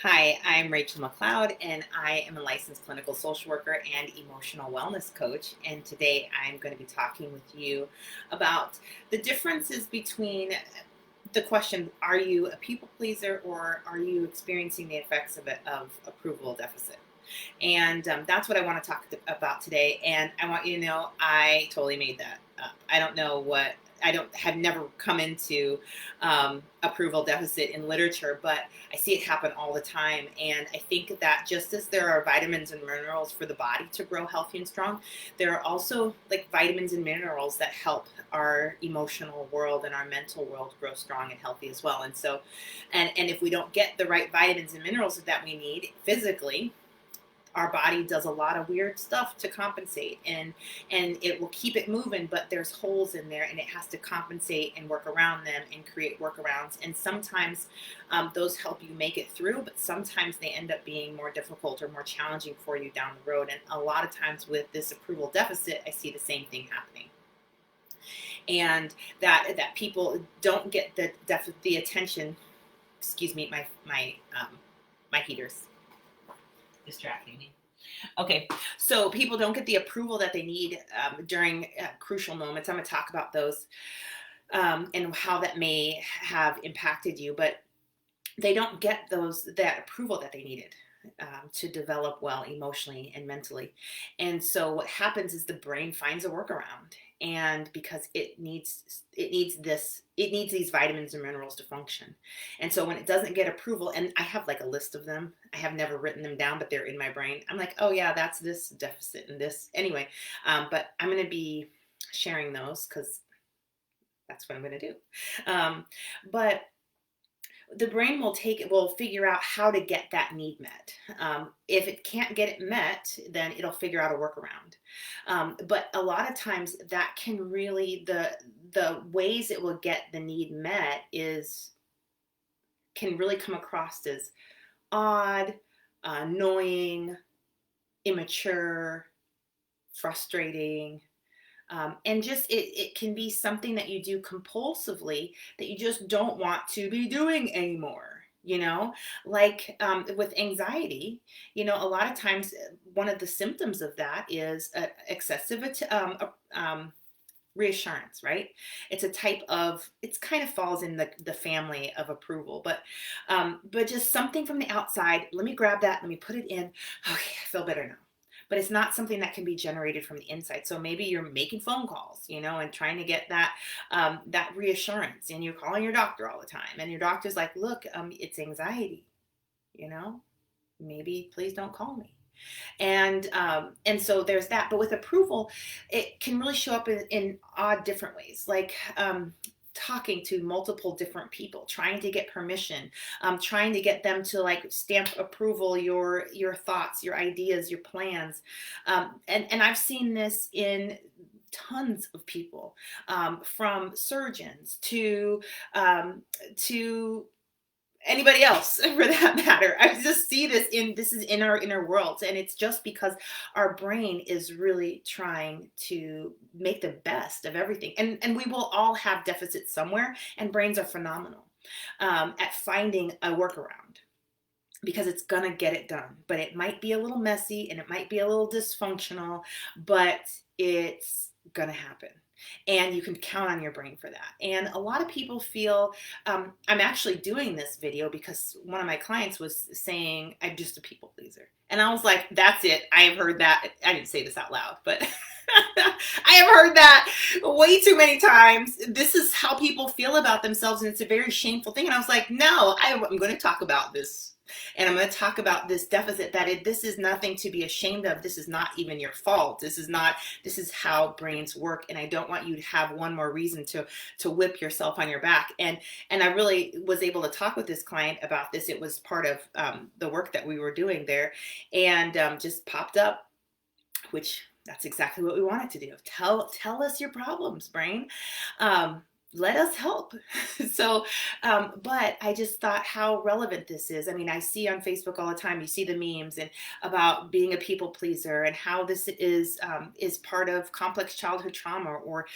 Hi, I'm Rachel McLeod, and I am a licensed clinical social worker and emotional wellness coach. And today I'm going to be talking with you about the differences between the question, are you a people pleaser or are you experiencing the effects of approval deficit? And that's what I want to talk about today. And I want you to know I totally made that up. I don't know what. I don't have never come into approval deficit in literature, but I see it happen all the time. And I think that just as there are vitamins and minerals for the body to grow healthy and strong, there are also like vitamins and minerals that help our emotional world and our mental world grow strong and healthy as well. And so, and if we don't get the right vitamins and minerals that we need physically, our body does a lot of weird stuff to compensate, and it will keep it moving, but there's holes in there and it has to compensate and work around them and create workarounds. And sometimes those help you make it through, but sometimes they end up being more difficult or more challenging for you down the road. And a lot of times with this approval deficit, I see the same thing happening, and that people don't get the attention. Excuse me, my heaters distracting me. Okay, so people don't get the approval that they need during crucial moments. I'm going to talk about those and how that may have impacted you, but they don't get that approval that they needed to develop well emotionally and mentally. And so what happens is the brain finds a workaround, and because it needs these vitamins and minerals to function. And so when it doesn't get approval, and I have like a list of them, I have never written them down, but they're in my brain. I'm like, oh yeah, that's this deficit and this anyway. But I'm going to be sharing those because that's what I'm going to do. But the brain will figure out how to get that need met. If it can't get it met, then it'll figure out a workaround. But a lot of times that can really, the ways it will get the need met can really come across as odd, annoying, immature, frustrating. And just it can be something that you do compulsively that you just don't want to be doing anymore. Like with anxiety, a lot of times one of the symptoms of that is excessive reassurance, right? It's a type of, it's kind of falls in the family of approval, but just something from the outside. Let me grab that. Let me put it in. Okay, I feel better now. But it's not something that can be generated from the inside. So maybe you're making phone calls, and trying to get that reassurance, and you're calling your doctor all the time, and your doctor's like, look, it's anxiety, you know, maybe please don't call me. And so there's that. But with approval, it can really show up in odd different ways, like talking to multiple different people, trying to get permission, trying to get them to like stamp approval your thoughts, your ideas, your plans. And I've seen this in tons of people, from surgeons to anybody else for that matter. I just see this is in our inner worlds, and it's just because our brain is really trying to make the best of everything. And we will all have deficits somewhere, and brains are phenomenal at finding a workaround, because it's gonna get it done. But it might be a little messy and it might be a little dysfunctional, but it's gonna happen. And you can count on your brain for that. And a lot of people feel, I'm actually doing this video because one of my clients was saying, I'm just a people pleaser. And I was like, that's it. I have heard that. I didn't say this out loud, but I have heard that way too many times. This is how people feel about themselves, and it's a very shameful thing. And I was like, no, I'm going to talk about this. And I'm going to talk about this deficit, this is nothing to be ashamed of. This is not even your fault. This is how brains work. And I don't want you to have one more reason to whip yourself on your back. And I really was able to talk with this client about this. It was part of the work that we were doing there, and just popped up, which that's exactly what we wanted to do. Tell us your problems, brain. let us help. So, but I just thought how relevant this is. I mean, I see on Facebook all the time, you see the memes and about being a people pleaser and how this is part of complex childhood trauma or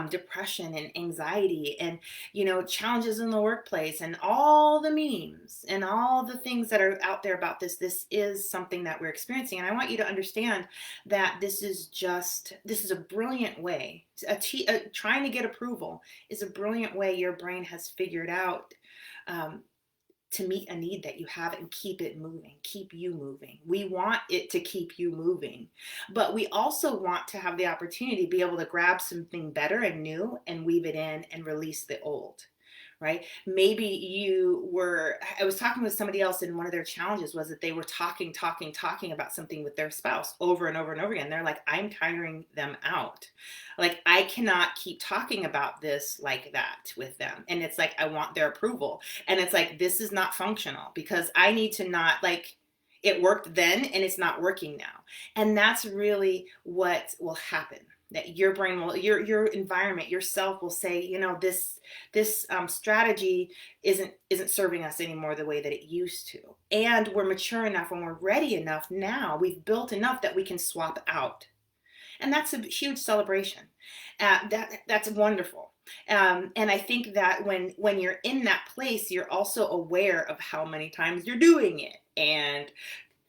depression and anxiety and, challenges in the workplace and all the memes and all the things that are out there about this. This is something that we're experiencing. And I want you to understand that this is a brilliant way. Trying to get approval is a brilliant way your brain has figured out um, to meet a need that you have and keep it moving, keep you moving. We want it to keep you moving, but we also want to have the opportunity to be able to grab something better and new and weave it in and release the old. Right? Maybe I was talking with somebody else, and one of their challenges was that they were talking about something with their spouse over and over and over again. They're like, I'm tiring them out. Like, I cannot keep talking about this like that with them. And it's like, I want their approval. And it's like, this is not functional because I need to not like, it worked then and it's not working now. And that's really what will happen. That your brain will, your environment, yourself will say, this strategy isn't serving us anymore the way that it used to. And we're mature enough, when we're ready enough now, we've built enough that we can swap out. And that's a huge celebration. That's wonderful. And I think that when you're in that place, you're also aware of how many times you're doing it. And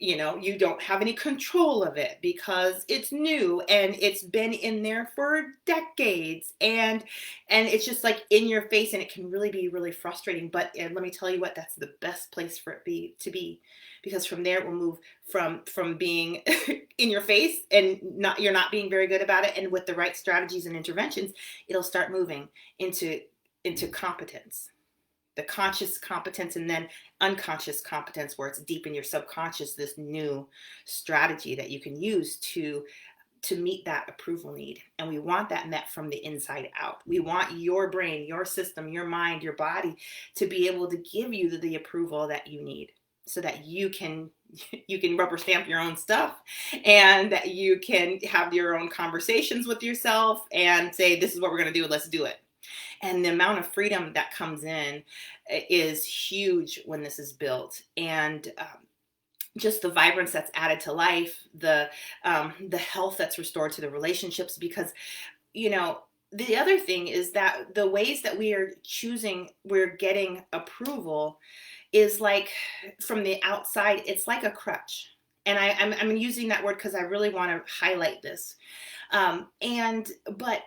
you don't have any control of it because it's new and it's been in there for decades, and it's just like in your face, and it can really be really frustrating. But let me tell you what, that's the best place for it to be, because from there it will move from being in your face and you're not being very good about it, and with the right strategies and interventions, it'll start moving into competence, the conscious competence, and then unconscious competence, where it's deep in your subconscious, this new strategy that you can use to meet that approval need. And we want that met from the inside out. We want your brain, your system, your mind, your body to be able to give you the approval that you need, so that you can rubber stamp your own stuff, and that you can have your own conversations with yourself and say, this is what we're going to do, let's do it. And the amount of freedom that comes in is huge when this is built. And just the vibrance that's added to life, the health that's restored to the relationships. Because, the other thing is that the ways that we're getting approval is like, from the outside, it's like a crutch. And I'm using that word because I really want to highlight this. But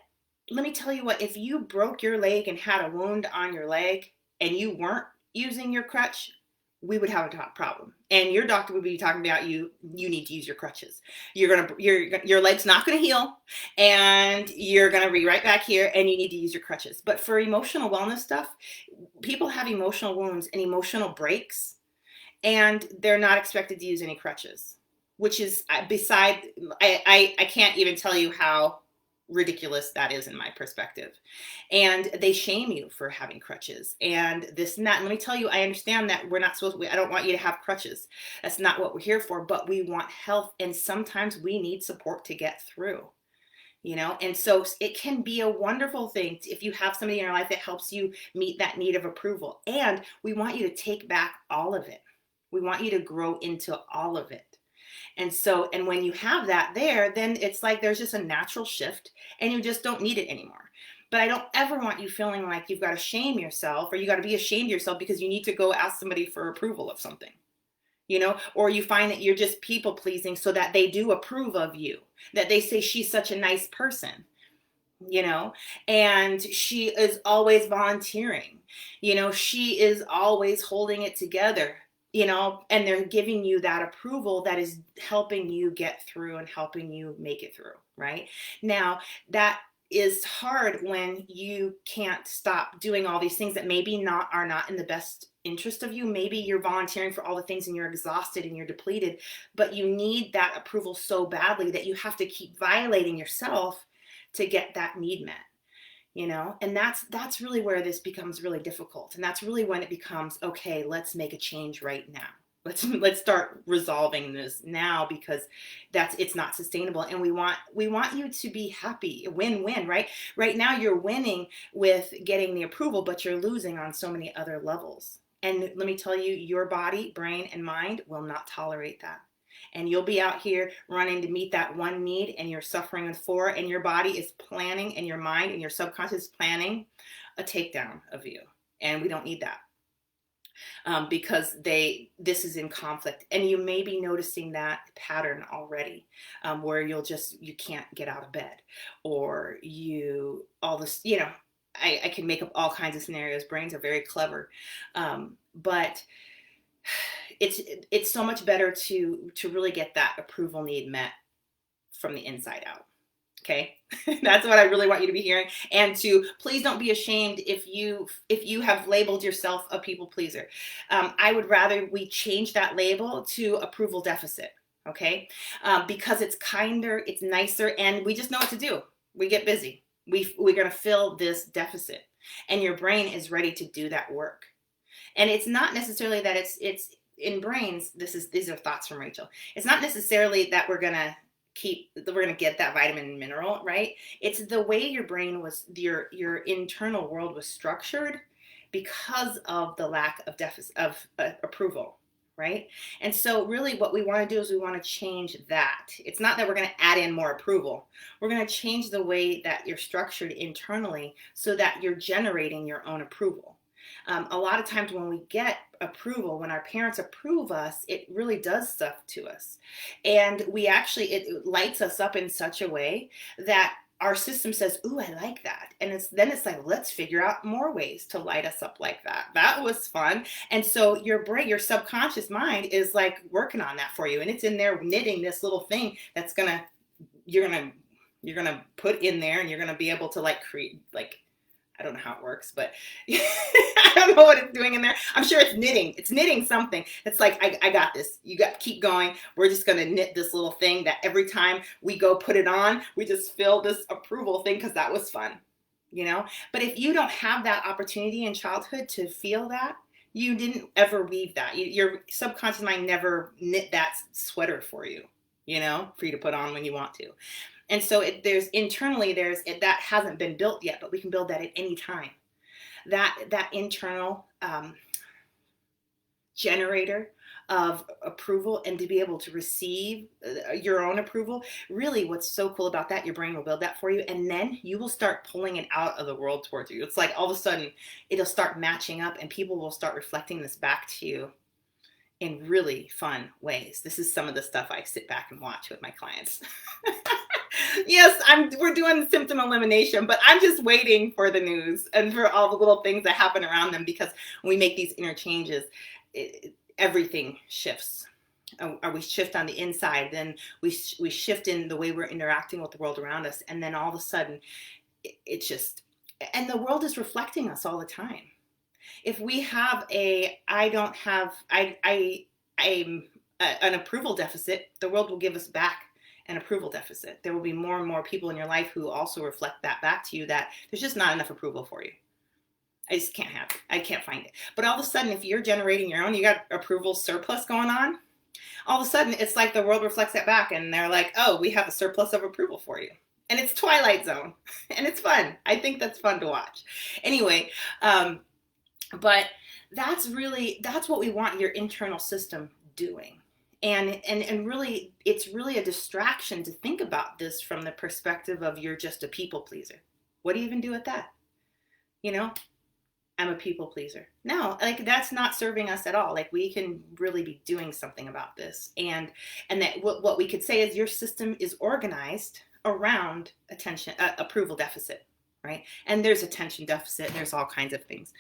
let me tell you what, if you broke your leg and had a wound on your leg and you weren't using your crutch, we would have a problem. And your doctor would be talking about you need to use your crutches. Your leg's not going to heal, and you're going to be right back here, and you need to use your crutches. But for emotional wellness stuff, people have emotional wounds and emotional breaks, and they're not expected to use any crutches, which is I can't even tell you how ridiculous that is in my perspective. And they shame you for having crutches and this and that. And let me tell you, I understand that we're not supposed to, I don't want you to have crutches. That's not what we're here for, but we want health. And sometimes we need support to get through, and so it can be a wonderful thing if you have somebody in your life that helps you meet that need of approval. And we want you to take back all of it. We want you to grow into all of it. And when you have that there, then it's like there's just a natural shift and you just don't need it anymore. But I don't ever want you feeling like you've got to shame yourself, or you got to be ashamed of yourself because you need to go ask somebody for approval of something, or you find that you're just people pleasing so that they do approve of you, that they say she's such a nice person, and she is always volunteering, she is always holding it together. And they're giving you that approval that is helping you get through and helping you make it through, right? Now, that is hard when you can't stop doing all these things that maybe are not in the best interest of you. Maybe you're volunteering for all the things and you're exhausted and you're depleted, but you need that approval so badly that you have to keep violating yourself to get that need met. And that's really where this becomes really difficult. And that's really when it becomes, okay, let's make a change right now. Let's start resolving this now, because it's not sustainable, and we want you to be happy. Win-win, right? Right now you're winning with getting the approval, but you're losing on so many other levels. And let me tell you, your body, brain, and mind will not tolerate that. And you'll be out here running to meet that one need, and you're suffering with four, and your body is planning, and your mind and your subconscious is planning a takedown of you. And we don't need that. Because this is in conflict, and you may be noticing that pattern already, where you can't get out of bed, or all this, I can make up all kinds of scenarios. Brains are very clever, but it's so much better to really get that approval need met from the inside out. Okay, that's what I really want you to be hearing. And to please don't be ashamed if you have labeled yourself a people pleaser. I would rather we change that label to approval deficit. Okay, because it's kinder, it's nicer, and we just know what to do. We get busy. We're gonna fill this deficit, and your brain is ready to do that work. And it's not necessarily that it's in brains. These are thoughts from Rachel. It's not necessarily that we're gonna get that vitamin and mineral, right? It's the way your brain your internal world was structured because of the lack of deficit of approval, right? And so really what we want to do is we want to change that. It's not that we're going to add in more approval. We're going to change the way that you're structured internally so that you're generating your own approval. A lot of times when we get approval, when our parents approve us, it really does stuff to us. And it lights us up in such a way that our system says, ooh, I like that. And it's like, let's figure out more ways to light us up like that. That was fun. And so your brain, your subconscious mind is like working on that for you. And it's in there knitting this little thing you're going to put in there, and you're going to be able to create, I don't know how it works, but I don't know what it's doing in there. I'm sure it's knitting. It's knitting something. It's like, I got this. You got keep going. We're just going to knit this little thing that every time we go put it on, we just feel this approval thing because that was fun, But if you don't have that opportunity in childhood to feel that, you didn't ever weave that. Your subconscious mind never knit that sweater for you, for you to put on when you want to. And so that hasn't been built yet, but we can build that at any time. That internal generator of approval, and to be able to receive your own approval. Really, what's so cool about that, your brain will build that for you, and then you will start pulling it out of the world towards you. It's like all of a sudden it'll start matching up, and people will start reflecting this back to you in really fun ways. This is some of the stuff I sit back and watch with my clients. Yes, we're doing symptom elimination, but I'm just waiting for the news and for all the little things that happen around them, because when we make these interchanges, everything shifts. We shift on the inside, then we shift in the way we're interacting with the world around us, and then all of a sudden, and the world is reflecting us all the time. If we have an approval deficit, the world will give us back an approval deficit. There will be more and more people in your life who also reflect that back to you, that there's just not enough approval for you. I just can't have it. I can't find it. But all of a sudden, if you're generating your own, you got approval surplus going on, all of a sudden it's like the world reflects that back, and they're like, oh, we have a surplus of approval for you. And it's Twilight Zone, and it's fun. I think that's fun to watch. Anyway, but that's what we want your internal system doing. And really, it's really a distraction to think about this from the perspective of you're just a people pleaser. What do you even do with that? I'm a people pleaser. No, that's not serving us at all. We can really be doing something about this. And that what we could say is your system is organized around approval deficit, right? And there's attention deficit. There's all kinds of things.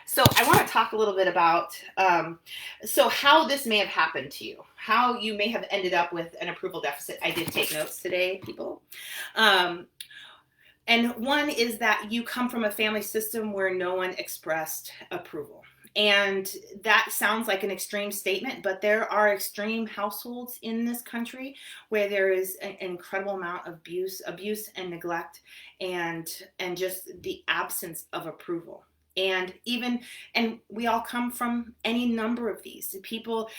So I want to talk a little bit about how this may have happened to you, how you may have ended up with an approval deficit. I did take notes today, people. And one is that you come from a family system where no one expressed approval. And that sounds like an extreme statement, but there are extreme households in this country where there is an incredible amount of abuse and neglect, and just the absence of approval. And we all come from any number of these people,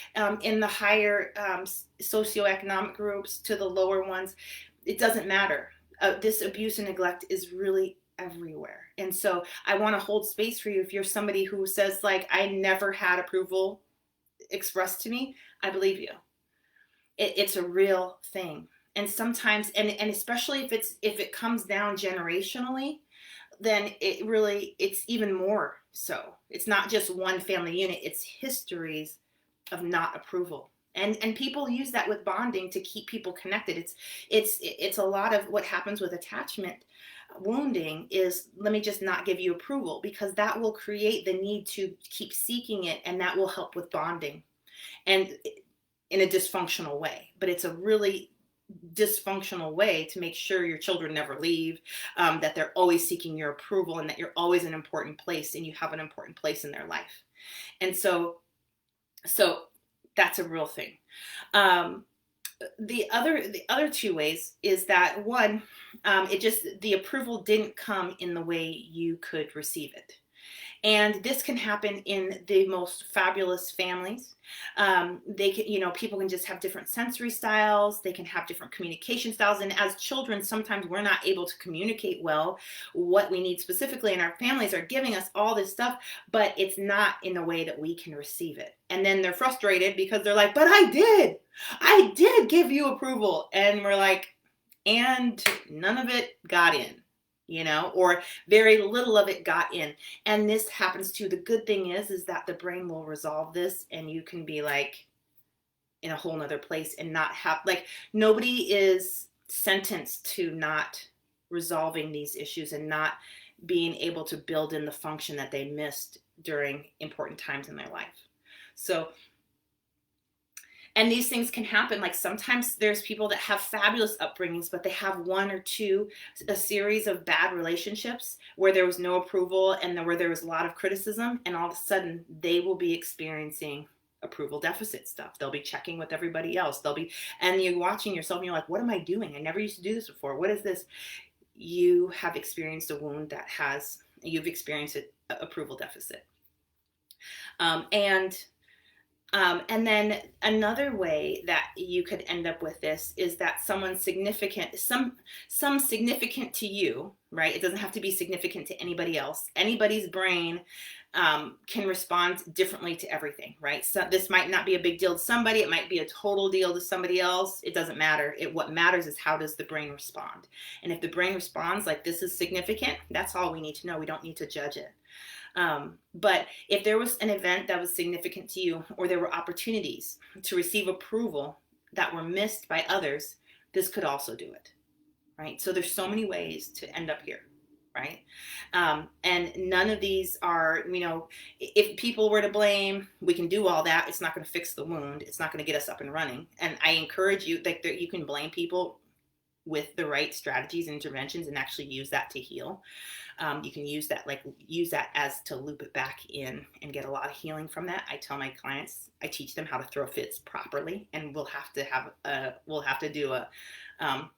in the higher socioeconomic groups to the lower ones. It doesn't matter. This abuse and neglect is really everywhere. And so I want to hold space for you. If you're somebody who says, like, I never had approval expressed to me, I believe you. It's a real thing. And sometimes, and especially if it comes down generationally, then it's even more so. It's not just one family unit, it's histories of not approval. And people use that with bonding to keep people connected. It's a lot of what happens with attachment wounding is, let me just not give you approval, because that will create the need to keep seeking it, and that will help with bonding, and in a dysfunctional way. But it's a really dysfunctional way to make sure your children never leave, that they're always seeking your approval, and that you're always an important place and you have an important place in their life. And so that's a real thing. The other two ways is that, one, the approval didn't come in the way you could receive it. And this can happen in the most fabulous families. They can, people can just have different sensory styles. They can have different communication styles. And as children, sometimes we're not able to communicate well what we need specifically. And our families are giving us all this stuff, but it's not in a way that we can receive it. And then they're frustrated because they're like, but I did give you approval. And we're like, and none of it got in. Or very little of it got in. And this happens too. The good thing is that the brain will resolve this, and you can be like in a whole nother place and not have, like, nobody is sentenced to not resolving these issues and not being able to build in the function that they missed during important times in their life. So, and these things can happen. Like, sometimes there's people that have fabulous upbringings, but they have one or two, a series of bad relationships where there was no approval and where there was a lot of criticism. And all of a sudden they will be experiencing approval deficit stuff. They'll be checking with everybody else. And you're watching yourself and you're like, what am I doing? I never used to do this before. What is this? You have experienced a wound you've experienced an approval deficit. And then another way that you could end up with this is that someone significant, some significant to you, right? It doesn't have to be significant to anybody else. Anybody's brain can respond differently to everything, right? So this might not be a big deal to somebody. It might be a total deal to somebody else. It doesn't matter. What matters is, how does the brain respond? And if the brain responds like, this is significant, that's all we need to know. We don't need to judge it. But if there was an event that was significant to you, or there were opportunities to receive approval that were missed by others, this could also do it, right? So there's so many ways to end up here, right? And none of these are, if people were to blame, we can do all that. It's not going to fix the wound. It's not going to get us up and running. And I encourage you, that you can blame people with the right strategies and interventions and actually use that to heal. You can use that as to loop it back in and get a lot of healing from that. I tell my clients, I teach them how to throw fits properly, and we'll have to do a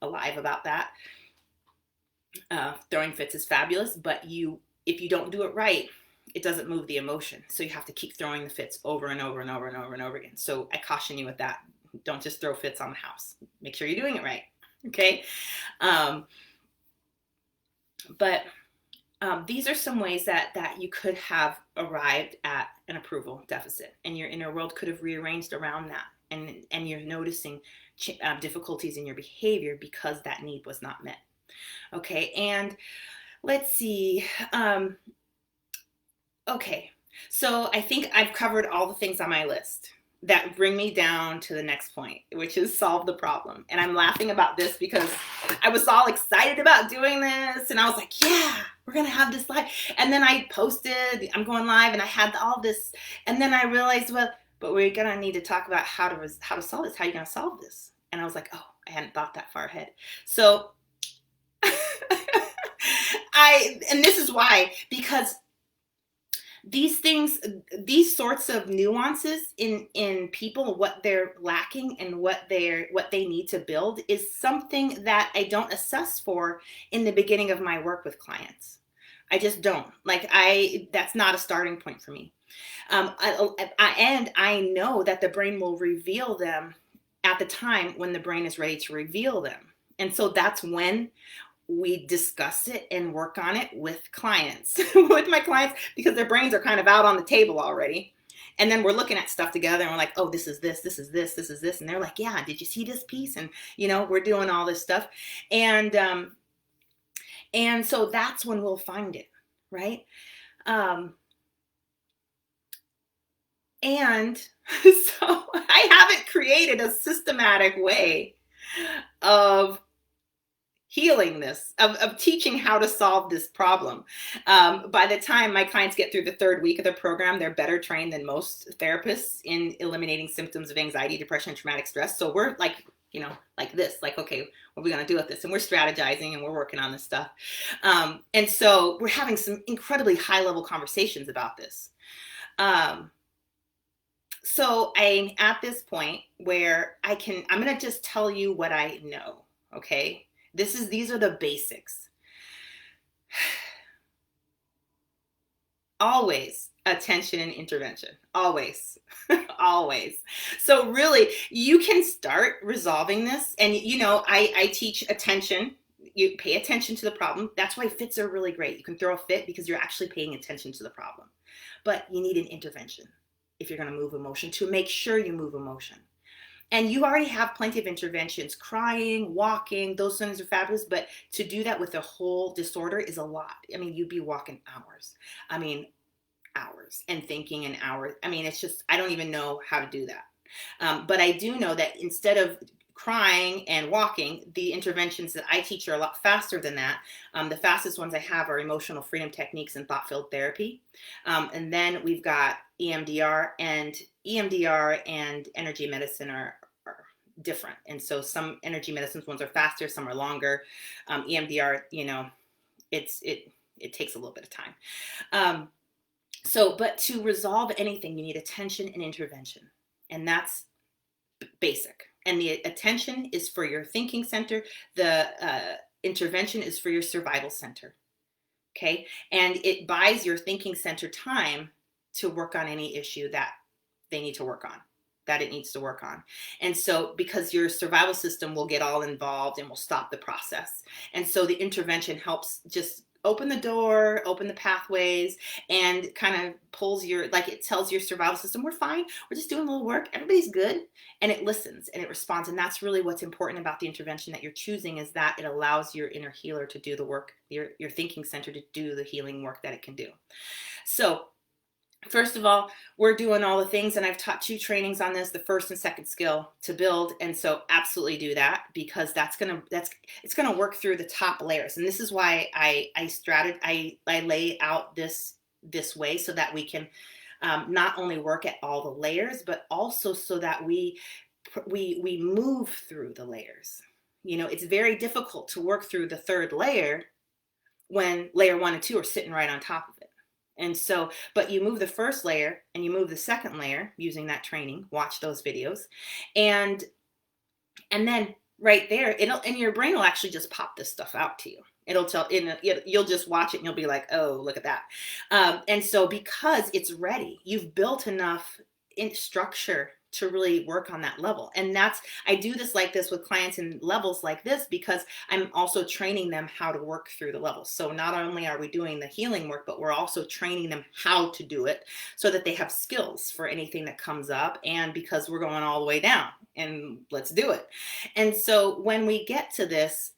live about that. Throwing fits is fabulous, but if you don't do it right, it doesn't move the emotion. So you have to keep throwing the fits over and over and over and over and over again. So I caution you with that. Don't just throw fits on the house. Make sure you're doing it right. Okay. But these are some ways that you could have arrived at an approval deficit, and your inner world could have rearranged around that. And you're noticing difficulties in your behavior because that need was not met. Okay. And let's see. Okay. So I think I've covered all the things on my list that bring me down to the next point, which is solve the problem. And I'm laughing about this because I was all excited about doing this. And I was like, yeah, we're going to have this live. And then I posted, I'm going live, and I had all this. And then I realized, well, but we're going to need to talk about how to solve this. How are you going to solve this? And I was like, oh, I hadn't thought that far ahead. So and this is why, because these things, these sorts of nuances in people, what they're lacking and what they need to build, is something that I don't assess for in the beginning of my work with clients, I just don't. Like, that's not a starting point for me. And I know that the brain will reveal them at the time when the brain is ready to reveal them. And so that's when we discuss it and work on it with clients, with my clients, because their brains are kind of out on the table already. And then we're looking at stuff together and we're like, oh, this is this, this is this, this is this. And they're like, yeah, did you see this piece? And, we're doing all this stuff. And so that's when we'll find it, right? And so I haven't created a systematic way of healing this, of teaching how to solve this problem. By the time my clients get through the third week of the program, they're better trained than most therapists in eliminating symptoms of anxiety, depression, and traumatic stress. So we're like, like this, like, okay, what are we going to do with this? And we're strategizing and we're working on this stuff. And so we're having some incredibly high level conversations about this. So I'm at this point where I'm going to just tell you what I know. Okay. These are the basics. Always attention and intervention. Always. Always. So really, you can start resolving this. And, I teach attention. You pay attention to the problem. That's why fits are really great. You can throw a fit because you're actually paying attention to the problem. But you need an intervention if you're going to move emotion, to make sure you move emotion. And you already have plenty of interventions. Crying, walking, those things are fabulous. But to do that with a whole disorder is a lot. I mean, you'd be walking hours. Hours and thinking an hour. It's just, I don't even know how to do that. But I do know that instead of crying and walking, the interventions that I teach are a lot faster than that. The fastest ones I have are emotional freedom techniques and thought-filled therapy. And then we've got EMDR and energy medicine are different. And so some energy medicines ones are faster, some are longer. EMDR, it takes a little bit of time. But to resolve anything, you need attention and intervention. And that's basic. And the attention is for your thinking center. The intervention is for your survival center. Okay. And it buys your thinking center time to work on any issue that they need to work on, that it needs to work on. And so because your survival system will get all involved and will stop the process. And so the intervention helps just open the door, open the pathways, and kind of pulls it tells your survival system, we're fine. We're just doing a little work. Everybody's good. And it listens and it responds. And that's really what's important about the intervention that you're choosing, is that it allows your inner healer to do the work, your thinking center to do the healing work that it can do. So first of all, we're doing all the things, and I've taught 2 trainings on this, the first and second skill to build. And so absolutely do that, because it's going to work through the top layers. And this is why I lay out this way, so that we can not only work at all the layers, but also so that we move through the layers. It's very difficult to work through the third layer when layer 1 and 2 are sitting right on top of it. And so, but you move the first layer and you move the second layer using that training, watch those videos. And then right there, and your brain will actually just pop this stuff out to you. You'll just watch it and you'll be like, oh, look at that. And so because it's ready, you've built enough structure to really work on that level. And I do this like this with clients in levels like this, because I'm also training them how to work through the levels. So not only are we doing the healing work, but we're also training them how to do it, so that they have skills for anything that comes up. And because we're going all the way down, and let's do it. And so when we get to this,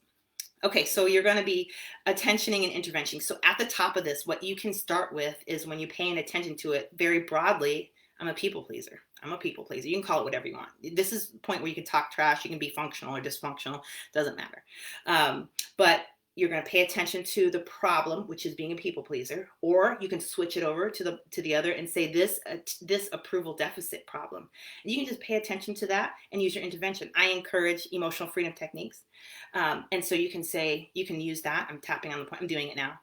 okay, so you're going to be attentioning and intervention. So at the top of this, what you can start with is, when you're paying attention to it very broadly, I'm a people pleaser. You can call it whatever you want. This is the point where you can talk trash. You can be functional or dysfunctional. Doesn't matter. But you're going to pay attention to the problem, which is being a people pleaser, or you can switch it over to the other and say this approval deficit problem. And you can just pay attention to that and use your intervention. I encourage emotional freedom techniques. And so you can use that. I'm tapping on the point. I'm doing it now.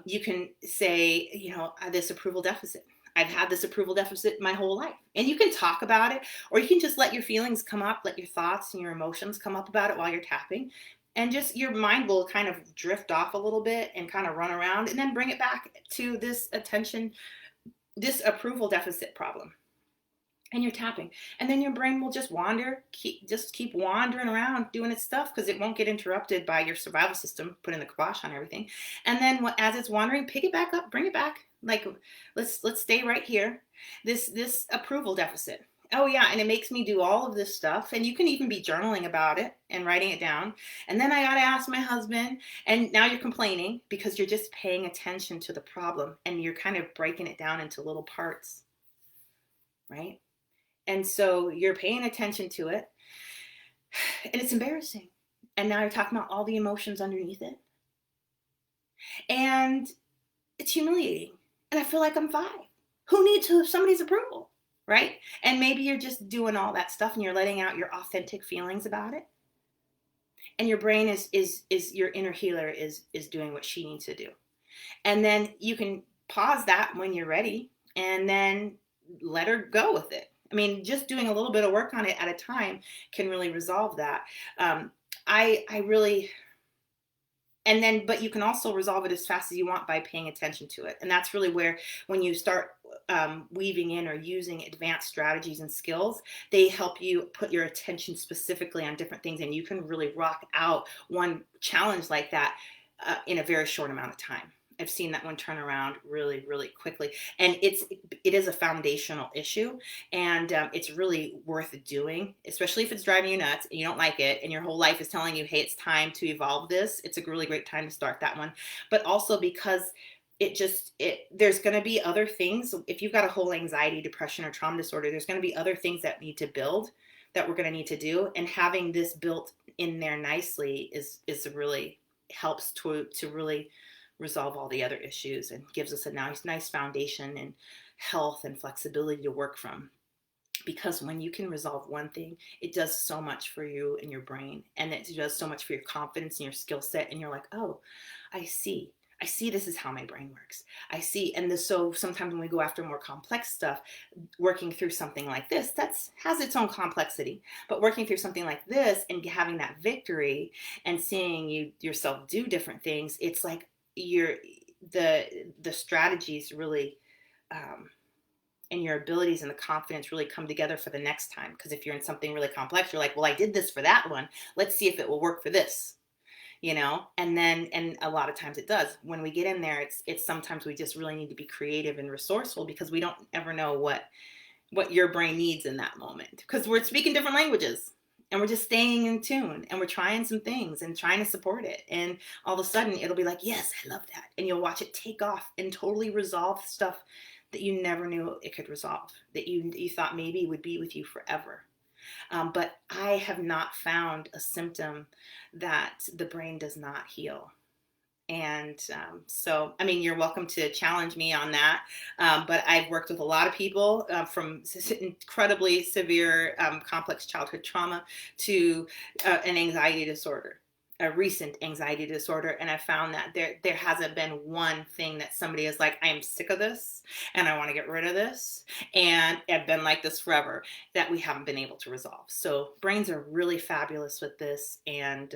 You can say, this approval deficit. I've had this approval deficit my whole life. And you can talk about it, or you can just let your feelings come up, let your thoughts and your emotions come up about it while you're tapping. And just your mind will kind of drift off a little bit and kind of run around, and then bring it back to this attention, this approval deficit problem. And you're tapping, and then your brain will just wander, keep wandering around doing its stuff, because it won't get interrupted by your survival system putting the kibosh on everything. And then as it's wandering, pick it back up, bring it back. Like, let's stay right here. This approval deficit. Oh yeah, and it makes me do all of this stuff, and you can even be journaling about it and writing it down. And then I gotta ask my husband, and now you're complaining because you're just paying attention to the problem, and you're kind of breaking it down into little parts, right? And so you're paying attention to it, and it's embarrassing. And now you're talking about all the emotions underneath it. And it's humiliating. And I feel like I'm 5. Who needs somebody's approval, right? And maybe you're just doing all that stuff and you're letting out your authentic feelings about it. And your brain is your inner healer is doing what she needs to do. And then you can pause that when you're ready, and then let her go with it. I mean, just doing a little bit of work on it at a time can really resolve that. I really, and then, but you can also resolve it as fast as you want by paying attention to it. And that's really where, when you start weaving in or using advanced strategies and skills, they help you put your attention specifically on different things, and you can really rock out one challenge like that in a very short amount of time. I've seen that one turn around really, really quickly. And it is a foundational issue, and it's really worth doing, especially if it's driving you nuts and you don't like it and your whole life is telling you, hey, it's time to evolve this. It's a really great time to start that one. But also because there's going to be other things. If you've got a whole anxiety, depression, or trauma disorder, there's going to be other things that need to build, that we're going to need to do. And having this built in there nicely is really helps to really resolve all the other issues, and gives us a nice foundation and health and flexibility to work from. Because when you can resolve one thing, it does so much for you and your brain, and it does so much for your confidence and your skill set. And you're like, oh, I see this is how my brain works. I see. And so sometimes when we go after more complex stuff, working through something like this, has its own complexity, but working through something like this and having that victory and seeing yourself do different things, it's like the strategies really and your abilities and the confidence really come together for the next time. Because if you're in something really complex, you're like, well, I did this for that one, let's see if it will work for this, and a lot of times it does. When we get in there, it's sometimes we just really need to be creative and resourceful, because we don't ever know what your brain needs in that moment, because we're speaking different languages. And we're just staying in tune, and we're trying some things and trying to support it. And all of a sudden it'll be like, yes, I love that. And you'll watch it take off and totally resolve stuff that you never knew it could resolve, that you thought maybe would be with you forever. But I have not found a symptom that the brain does not heal. And so, I mean, you're welcome to challenge me on that. But I've worked with a lot of people from incredibly severe complex childhood trauma to an anxiety disorder, a recent anxiety disorder. And I found that there hasn't been one thing that somebody is like, I am sick of this and I want to get rid of this. And I've been like this forever, that we haven't been able to resolve. So brains are really fabulous with this. And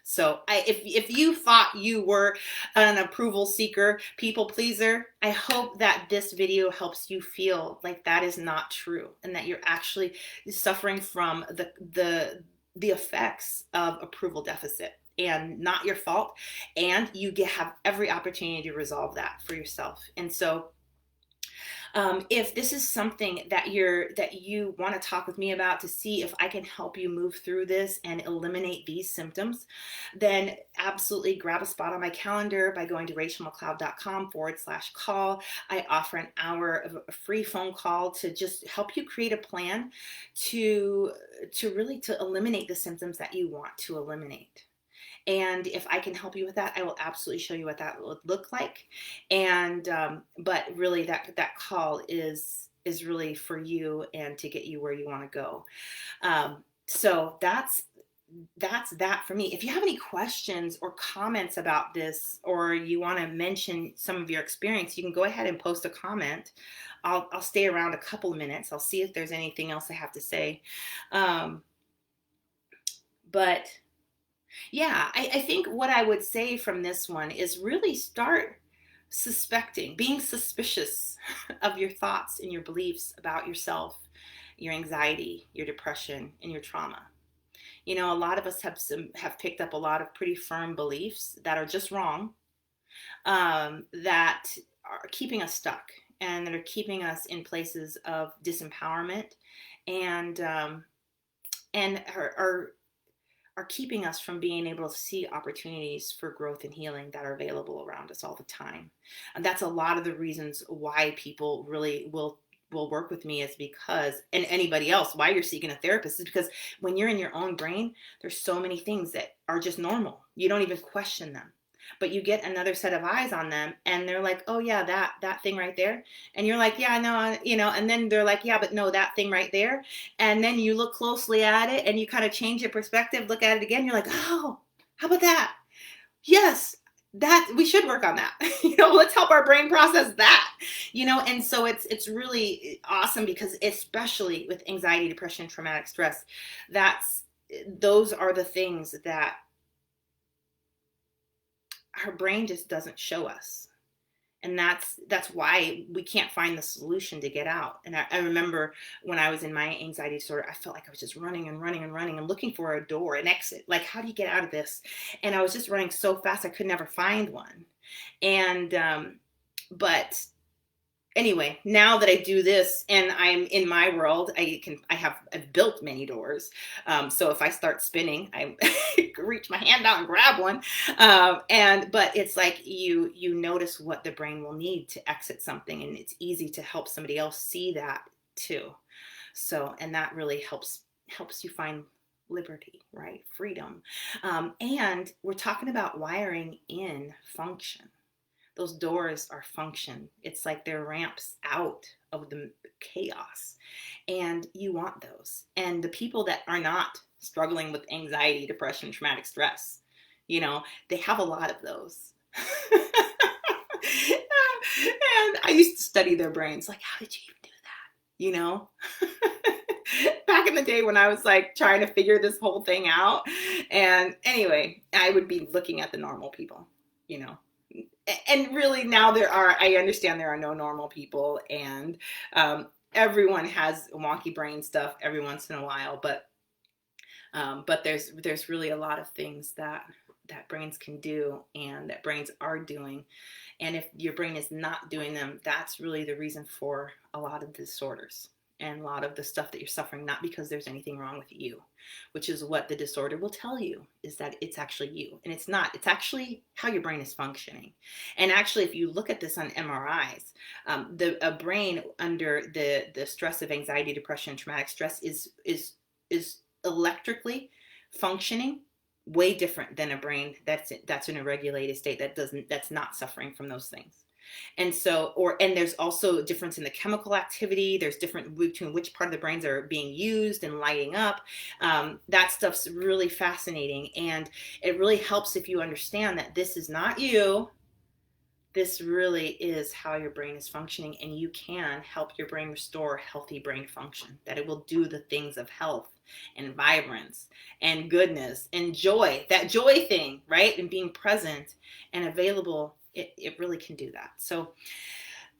so if you thought you were an approval seeker, people pleaser, I hope that this video helps you feel like that is not true, and that you're actually suffering from the effects of approval deficit, and not your fault. And you have every opportunity to resolve that for yourself. And so if this is something that you want to talk with me about, to see if I can help you move through this and eliminate these symptoms, then absolutely grab a spot on my calendar by going to rachelmcleod.com/call. I offer an hour of a free phone call to just help you create a plan to eliminate the symptoms that you want to eliminate. And if I can help you with that, I will absolutely show you what that would look like. And but really, that call is really for you and to get you where you want to go. So that's that for me. If you have any questions or comments about this, or you want to mention some of your experience, you can go ahead and post a comment. I'll stay around a couple of minutes. I'll see if there's anything else I have to say. But Yeah, I think what I would say from this one is really start suspecting, being suspicious of your thoughts and your beliefs about yourself, your anxiety, your depression, and your trauma. You know, a lot of us have picked up a lot of pretty firm beliefs that are just wrong, that are keeping us stuck and that are keeping us in places of disempowerment, and and are keeping us from being able to see opportunities for growth and healing that are available around us all the time. And that's a lot of the reasons why people really will work with me, is because, and anybody else, why you're seeking a therapist, is because when you're in your own brain, there's so many things that are just normal. You don't even question them. But you get another set of eyes on them and they're like, "Oh yeah, that thing right there." And you're like, "Yeah, no, and then they're like, "Yeah, but no, that thing right there." And then you look closely at it and you kind of change your perspective, look at it again, you're like, "Oh, how about that? Yes, that we should work on that." Let's help our brain process that. And so it's really awesome, because especially with anxiety, depression, traumatic stress, that's those are the things that our brain just doesn't show us. And that's why we can't find the solution to get out. And I remember when I was in my anxiety disorder, I felt like I was just running and running and running and looking for a door, an exit. Like, how do you get out of this? And I was just running so fast I could never find one. And but anyway, now that I do this and I'm in my world, I've built many doors. So if I start spinning, I reach my hand out and grab one. But it's like you notice what the brain will need to exit something, and it's easy to help somebody else see that too. So, and that really helps you find liberty, right? Freedom. And we're talking about wiring in function. Those doors are function. It's like they're ramps out of the chaos. And you want those. And the people that are not struggling with anxiety, depression, traumatic stress, they have a lot of those. And I used to study their brains. Like, how did you even do that? Back in the day when I was like trying to figure this whole thing out. And anyway, I would be looking at the normal people, and really now I understand there are no normal people, and everyone has wonky brain stuff every once in a while, but there's really a lot of things that brains can do and that brains are doing. And if your brain is not doing them, that's really the reason for a lot of disorders and a lot of the stuff that you're suffering, not because there's anything wrong with you, which is what the disorder will tell you, is that it's actually you. And it's not. It's actually how your brain is functioning. And actually, if you look at this on MRIs, a brain under the stress of anxiety, depression, traumatic stress is electrically functioning way different than a brain that's in a regulated state, that's not suffering from those things. And so, and there's also a difference in the chemical activity. There's different between which part of the brains are being used and lighting up. That stuff's really fascinating. And it really helps if you understand that this is not you. This really is how your brain is functioning, and you can help your brain restore healthy brain function, that it will do the things of health and vibrance and goodness and joy, that joy thing, right? And being present and available, it really can do that. So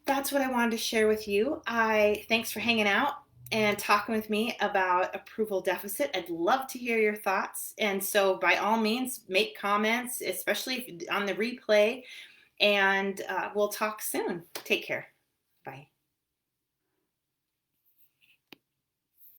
that's what I wanted to share with you. Thanks for hanging out and talking with me about approval deficit. I'd love to hear your thoughts. And so by all means, make comments, especially on the replay, and we'll talk soon. Take care. Bye.